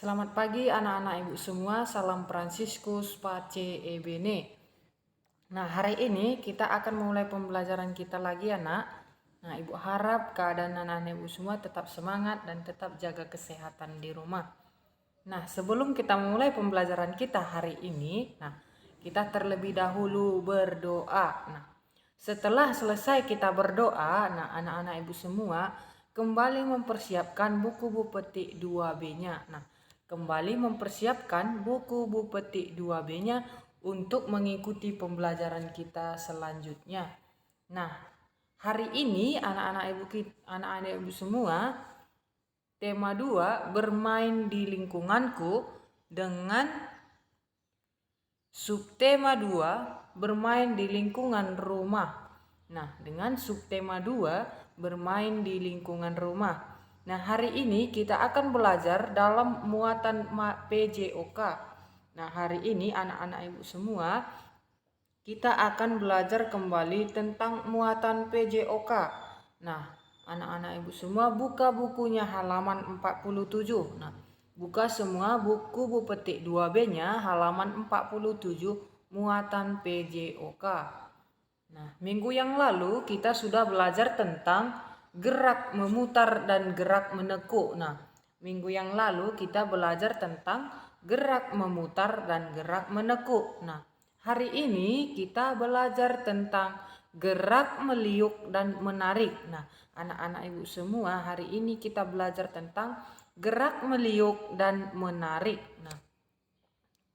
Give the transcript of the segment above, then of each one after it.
Selamat pagi anak-anak ibu semua, salam Fransiskus Pace Ebene. Nah, hari ini kita akan memulai pembelajaran kita lagi ya nak. Nah, ibu harap keadaan anak-anak ibu semua tetap semangat dan tetap jaga kesehatan di rumah. Nah, sebelum kita memulai pembelajaran kita hari ini, kita terlebih dahulu berdoa. Nah, setelah selesai kita berdoa, anak-anak ibu semua kembali mempersiapkan buku-buku petik 2B-nya. Kembali mempersiapkan buku-buku petik 2B-nya untuk mengikuti pembelajaran kita selanjutnya. Nah, hari ini anak-anak ibu semua, tema 2 bermain di lingkunganku dengan subtema 2 bermain di lingkungan rumah. Nah, dengan subtema 2 bermain di lingkungan rumah. Nah, hari ini kita akan belajar dalam muatan PJOK. Nah, hari ini anak-anak ibu semua kita akan belajar kembali tentang muatan PJOK. Nah, anak-anak ibu semua buka bukunya halaman 47. Nah, buka semua buku petik 2B-nya halaman 47 muatan PJOK. Nah, minggu yang lalu kita sudah belajar tentang gerak memutar dan gerak menekuk. Nah, minggu yang lalu kita belajar tentang gerak memutar dan gerak menekuk. Nah, hari ini kita belajar tentang gerak meliuk dan menarik. Nah, anak-anak ibu semua, hari ini kita belajar tentang gerak meliuk dan menarik. Nah,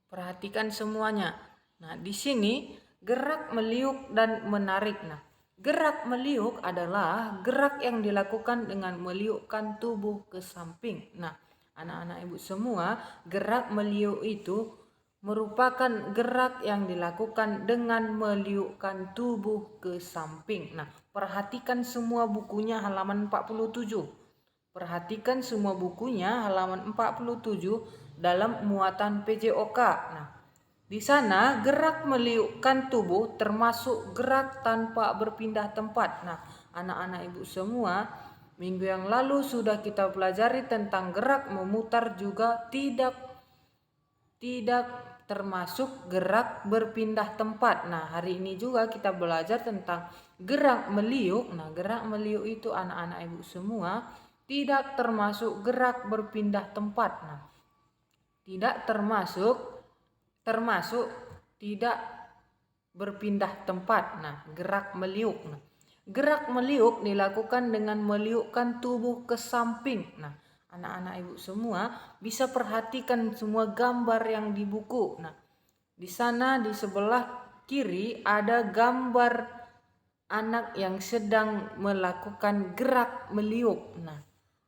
perhatikan semuanya. Nah, di sini gerak meliuk dan menarik. Nah, gerak meliuk adalah gerak yang dilakukan dengan meliukkan tubuh ke samping. Nah, anak-anak ibu semua, gerak meliuk itu merupakan gerak yang dilakukan dengan meliukkan tubuh ke samping. Nah, perhatikan semua bukunya halaman 47. Perhatikan semua bukunya halaman 47 dalam muatan PJOK. Nah, di sana gerak meliukkan tubuh termasuk gerak tanpa berpindah tempat. Nah, anak-anak ibu semua, minggu yang lalu sudah kita pelajari tentang gerak memutar juga tidak termasuk gerak berpindah tempat. Nah, hari ini juga kita belajar tentang gerak meliuk. Nah, gerak meliuk itu anak-anak ibu semua tidak termasuk gerak berpindah tempat. Nah, tidak termasuk tidak berpindah tempat. Nah, gerak meliuk. Nah, gerak meliuk dilakukan dengan meliukkan tubuh ke samping. Nah, anak-anak ibu semua bisa perhatikan semua gambar yang di buku. Nah, di sana di sebelah kiri ada gambar anak yang sedang melakukan gerak meliuk. Nah,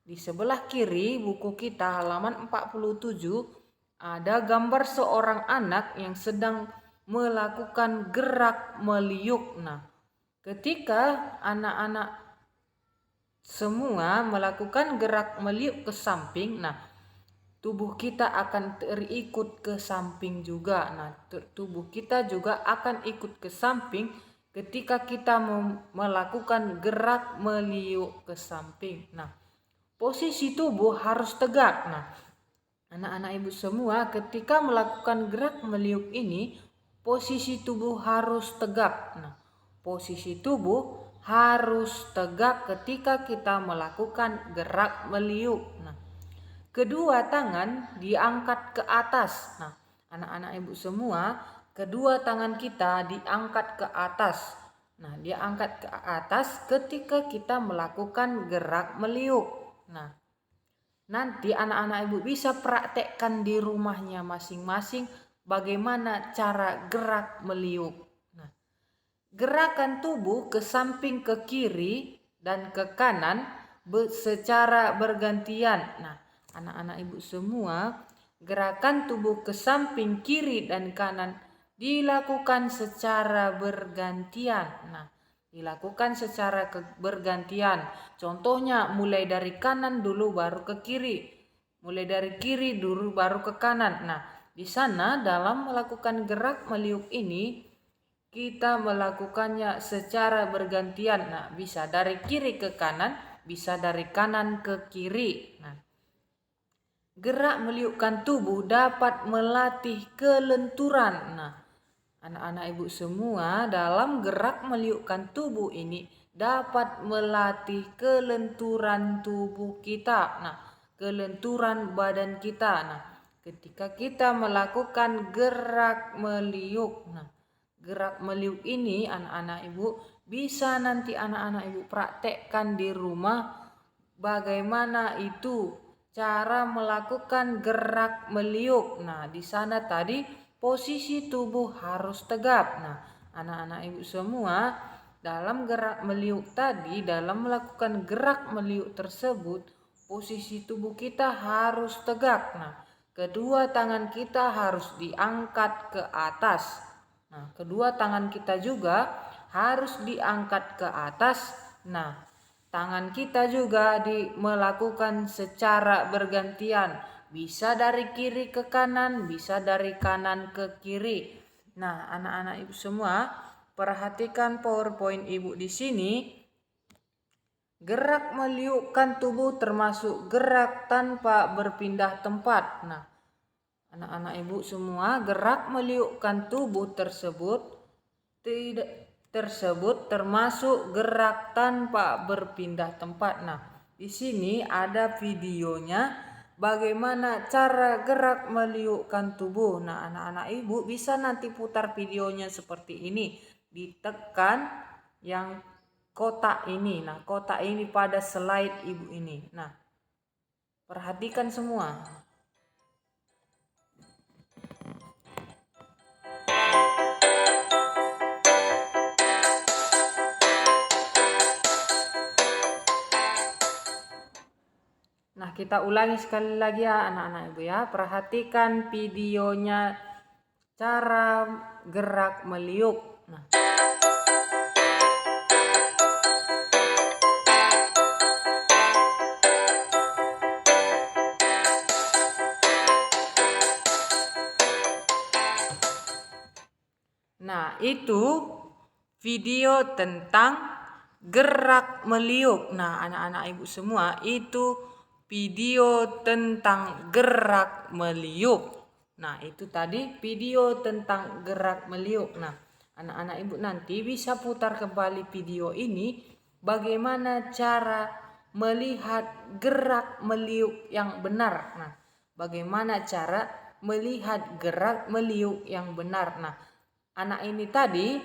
di sebelah kiri buku kita halaman 47 ada gambar seorang anak yang sedang melakukan gerak meliuk. Nah, ketika anak-anak semua melakukan gerak meliuk ke samping, nah tubuh kita akan terikut ke samping juga. Nah, tubuh kita juga akan ikut ke samping ketika kita melakukan gerak meliuk ke samping. Nah, posisi tubuh harus tegak. Nah, anak-anak ibu semua ketika melakukan gerak meliuk ini, posisi tubuh harus tegak. Nah, posisi tubuh harus tegak ketika kita melakukan gerak meliuk. Nah, kedua tangan diangkat ke atas. Nah, anak-anak ibu semua, kedua tangan kita diangkat ke atas. Nah, diangkat ke atas ketika kita melakukan gerak meliuk. Nah, nanti anak-anak ibu bisa praktekkan di rumahnya masing-masing bagaimana cara gerak meliuk. Nah, gerakan tubuh ke samping, ke kiri dan ke kanan secara bergantian. Nah, anak-anak ibu semua, gerakan tubuh ke samping, kiri dan kanan dilakukan secara bergantian. Nah, dilakukan secara bergantian. Contohnya mulai dari kanan dulu baru ke kiri. Mulai dari kiri dulu baru ke kanan. Nah, di sana dalam melakukan gerak meliuk ini kita melakukannya secara bergantian. Nah, bisa dari kiri ke kanan, bisa dari kanan ke kiri. Nah, gerak meliukkan tubuh dapat melatih kelenturan. Nah, anak-anak ibu semua, dalam gerak meliukkan tubuh ini dapat melatih kelenturan tubuh kita. Nah, kelenturan badan kita. Nah, ketika kita melakukan gerak meliuk. Nah, gerak meliuk ini anak-anak ibu bisa nanti anak-anak ibu praktekkan di rumah. Bagaimana itu cara melakukan gerak meliuk? Nah, di sana tadi posisi tubuh harus tegap. Nah, anak-anak ibu semua, dalam gerak meliuk tadi, dalam melakukan gerak meliuk tersebut, posisi tubuh kita harus tegak. Nah, kedua tangan kita harus diangkat ke atas. Nah, kedua tangan kita juga harus diangkat ke atas. Nah, tangan kita juga melakukan secara bergantian. Bisa dari kiri ke kanan, bisa dari kanan ke kiri. Nah, anak-anak ibu semua, perhatikan PowerPoint ibu di sini. Gerak meliukkan tubuh termasuk gerak tanpa berpindah tempat. Nah, anak-anak ibu semua, gerak meliukkan tubuh tersebut termasuk gerak tanpa berpindah tempat. Nah, di sini ada videonya bagaimana cara gerak meliukkan tubuh. Nah, anak-anak ibu bisa nanti putar videonya seperti ini. Ditekan yang kotak ini. Nah, kotak ini pada slide ibu ini. Nah, perhatikan semua. Nah, kita ulangi sekali lagi ya anak-anak ibu ya. Perhatikan videonya cara gerak meliuk. Nah, itu video tentang gerak meliuk. Nah, anak-anak ibu semua, itu video tentang gerak meliuk. Nah, itu tadi video tentang gerak meliuk. Nah, anak-anak ibu nanti bisa putar kembali video ini. Bagaimana cara melihat gerak meliuk yang benar. Nah, bagaimana cara melihat gerak meliuk yang benar. Nah, anak ini tadi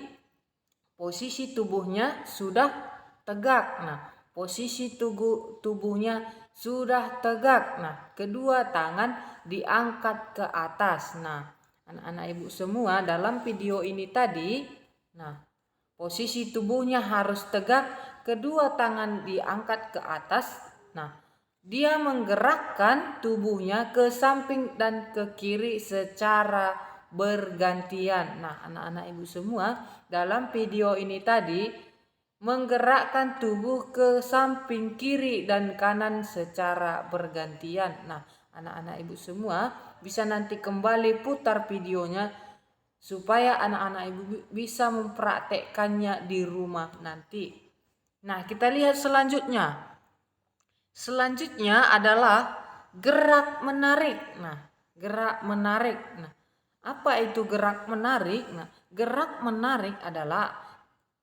posisi tubuhnya sudah tegak. Nah, posisi tubuhnya sudah tegak. Nah, kedua tangan diangkat ke atas. Nah, anak-anak ibu semua, dalam video ini tadi, nah, posisi tubuhnya harus tegak, kedua tangan diangkat ke atas. Nah, dia menggerakkan tubuhnya ke samping dan ke kiri secara bergantian. Nah, anak-anak ibu semua, dalam video ini tadi menggerakkan tubuh ke samping kiri dan kanan secara bergantian. Nah, anak-anak ibu semua bisa nanti kembali putar videonya supaya anak-anak ibu bisa mempraktekkannya di rumah nanti. Nah, kita lihat selanjutnya. Selanjutnya adalah gerak menarik. Nah, gerak menarik. Nah, apa itu gerak menarik? Nah, gerak menarik adalah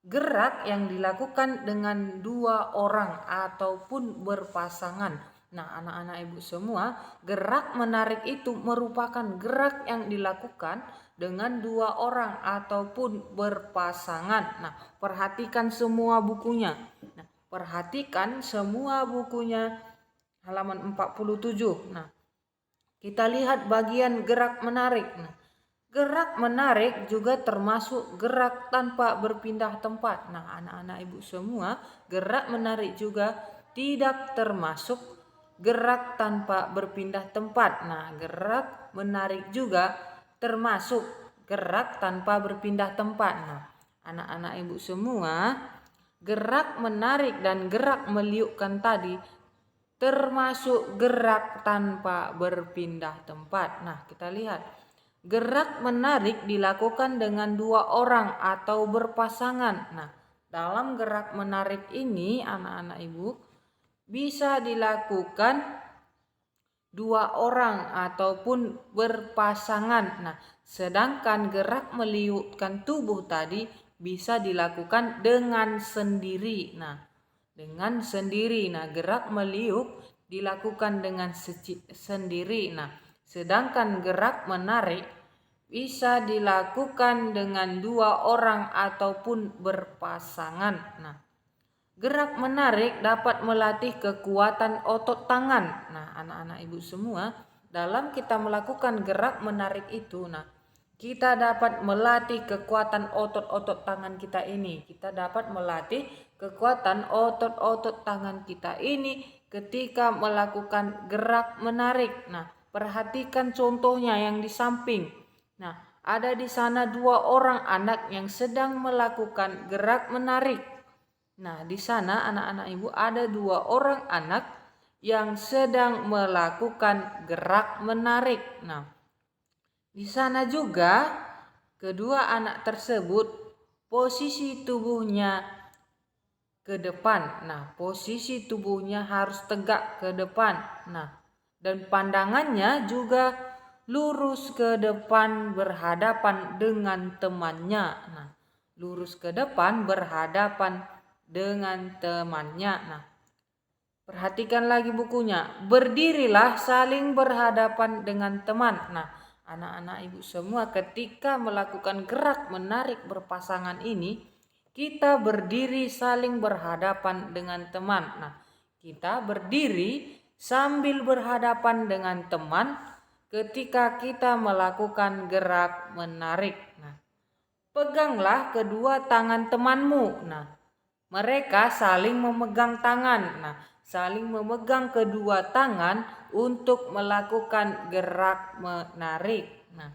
gerak yang dilakukan dengan dua orang ataupun berpasangan. Nah, anak-anak ibu semua, gerak menarik itu merupakan gerak yang dilakukan dengan dua orang ataupun berpasangan. Nah, perhatikan semua bukunya. Nah, perhatikan semua bukunya halaman 47. Nah, kita lihat bagian gerak menarik. Nah, gerak menarik juga termasuk gerak tanpa berpindah tempat. Nah, anak-anak ibu semua, gerak menarik juga tidak termasuk gerak tanpa berpindah tempat. Nah, gerak menarik juga termasuk gerak tanpa berpindah tempat. Nah, anak-anak ibu semua, gerak menarik dan gerak meliukkan tadi termasuk gerak tanpa berpindah tempat. Nah, kita lihat. Gerak menarik dilakukan dengan dua orang atau berpasangan. Nah, dalam gerak menarik ini anak-anak ibu bisa dilakukan dua orang ataupun berpasangan. Nah, sedangkan gerak meliukkan tubuh tadi bisa dilakukan dengan sendiri. Nah, dengan sendiri. Nah, gerak meliuk dilakukan dengan sendiri. Nah, sedangkan gerak menarik bisa dilakukan dengan dua orang ataupun berpasangan. Nah, gerak menarik dapat melatih kekuatan otot tangan. Nah, anak-anak ibu semua, dalam kita melakukan gerak menarik itu, nah, kita dapat melatih kekuatan otot-otot tangan kita ini. Kita dapat melatih kekuatan otot-otot tangan kita ini ketika melakukan gerak menarik. Nah, perhatikan contohnya yang di samping. Nah, ada di sana dua orang anak yang sedang melakukan gerak menarik. Nah, di sana anak-anak ibu ada dua orang anak yang sedang melakukan gerak menarik. Nah, di sana juga kedua anak tersebut posisi tubuhnya ke depan. Nah, posisi tubuhnya harus tegak ke depan. Nah, dan pandangannya juga lurus ke depan berhadapan dengan temannya. Nah, lurus ke depan berhadapan dengan temannya. Nah, perhatikan lagi bukunya. Berdirilah saling berhadapan dengan teman. Nah, anak-anak ibu semua ketika melakukan gerak menarik berpasangan ini, kita berdiri saling berhadapan dengan teman. Nah, kita berdiri sambil berhadapan dengan teman ketika kita melakukan gerak menarik. Nah, peganglah kedua tangan temanmu. Nah, mereka saling memegang tangan. Nah, saling memegang kedua tangan untuk melakukan gerak menarik. Nah,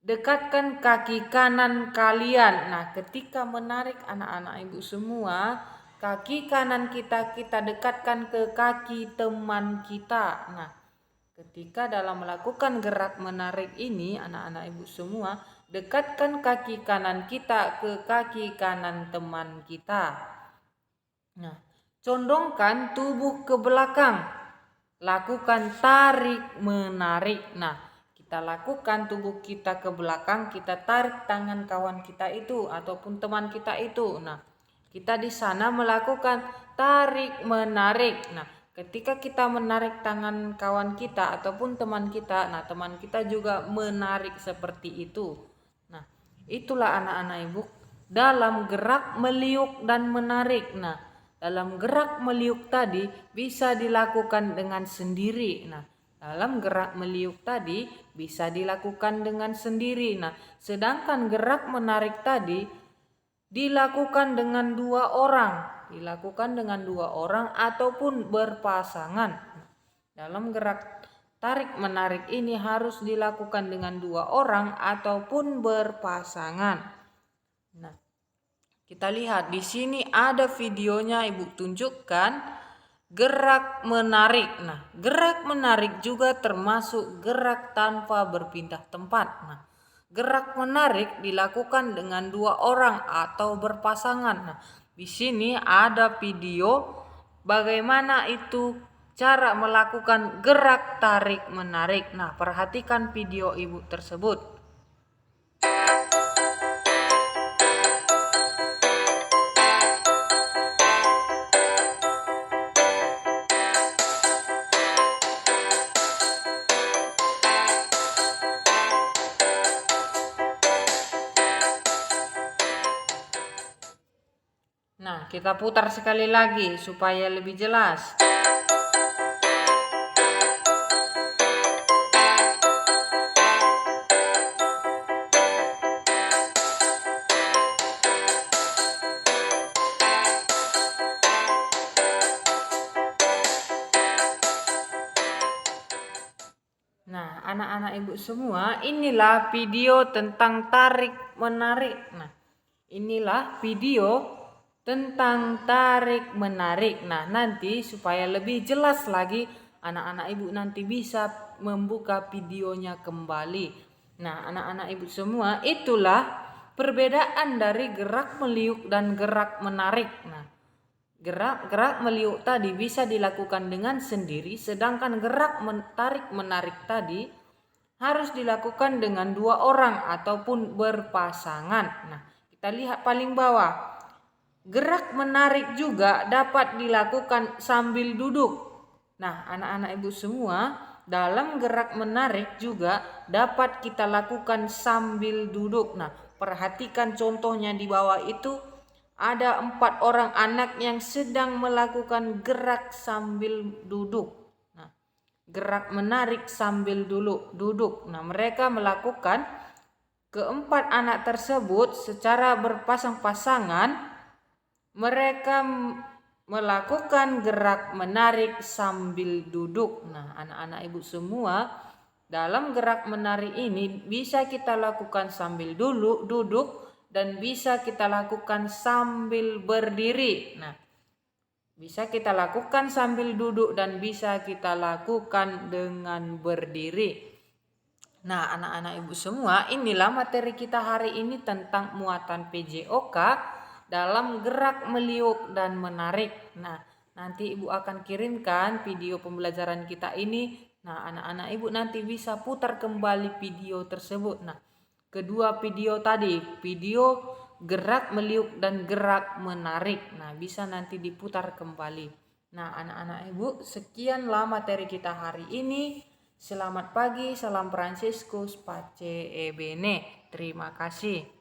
dekatkan kaki kanan kalian. Nah, ketika menarik anak-anak ibu semua, kaki kanan kita dekatkan ke kaki teman kita. Nah, ketika dalam melakukan gerak menarik ini anak-anak ibu semua, dekatkan kaki kanan kita ke kaki kanan teman kita. Nah, condongkan tubuh ke belakang. Lakukan tarik menarik. Nah, kita lakukan tubuh kita ke belakang, kita tarik tangan kawan kita itu ataupun teman kita itu. Nah, kita di sana melakukan tarik menarik. Nah, ketika kita menarik tangan kawan kita ataupun teman kita, nah teman kita juga menarik seperti itu. Nah, itulah anak-anak ibu dalam gerak meliuk dan menarik. Nah, dalam gerak meliuk tadi bisa dilakukan dengan sendiri. Nah, dalam gerak meliuk tadi bisa dilakukan dengan sendiri. Nah, sedangkan gerak menarik tadi dilakukan dengan dua orang, ataupun berpasangan. Dalam gerak tarik menarik ini harus dilakukan dengan dua orang ataupun berpasangan. Nah, kita lihat di sini ada videonya ibu tunjukkan gerak menarik. Nah, gerak menarik juga termasuk gerak tanpa berpindah tempat. Nah, gerak menarik dilakukan dengan dua orang atau berpasangan. Nah, di sini ada video bagaimana itu cara melakukan gerak tarik menarik. Nah, perhatikan video ibu tersebut. Nah, kita putar sekali lagi supaya lebih jelas. Nah, anak-anak ibu semua, inilah video tentang tarik menarik. Nah, inilah video tentang tarik menarik. Nah, nanti supaya lebih jelas lagi anak-anak ibu nanti bisa membuka videonya kembali. Nah, anak-anak ibu semua, itulah perbedaan dari gerak meliuk dan gerak menarik. Nah, Gerak-gerak meliuk tadi bisa dilakukan dengan sendiri, sedangkan gerak tarik-menarik tadi harus dilakukan dengan 2 orang ataupun berpasangan. Nah, kita lihat paling bawah. Gerak menarik juga dapat dilakukan sambil duduk. Nah, anak-anak ibu semua, dalam gerak menarik juga dapat kita lakukan sambil duduk. Nah, perhatikan contohnya di bawah itu ada 4 orang anak yang sedang melakukan gerak sambil duduk. Nah, gerak menarik sambil duduk. Nah, mereka melakukan keempat anak tersebut secara berpasang-pasangan. Mereka melakukan gerak menarik sambil duduk. Nah, anak-anak ibu semua, dalam gerak menarik ini bisa kita lakukan sambil duduk dan bisa kita lakukan sambil berdiri. Nah, bisa kita lakukan sambil duduk dan bisa kita lakukan dengan berdiri. Nah, anak-anak ibu semua, inilah materi kita hari ini tentang muatan PJOK dalam gerak meliuk dan menarik. Nah, nanti ibu akan kirimkan video pembelajaran kita ini. Nah, anak-anak ibu nanti bisa putar kembali video tersebut. Nah, kedua video tadi, video gerak meliuk dan gerak menarik. Nah, bisa nanti diputar kembali. Nah, anak-anak ibu, sekianlah materi kita hari ini. Selamat pagi, salam Fransiskus, pace e bene. Terima kasih.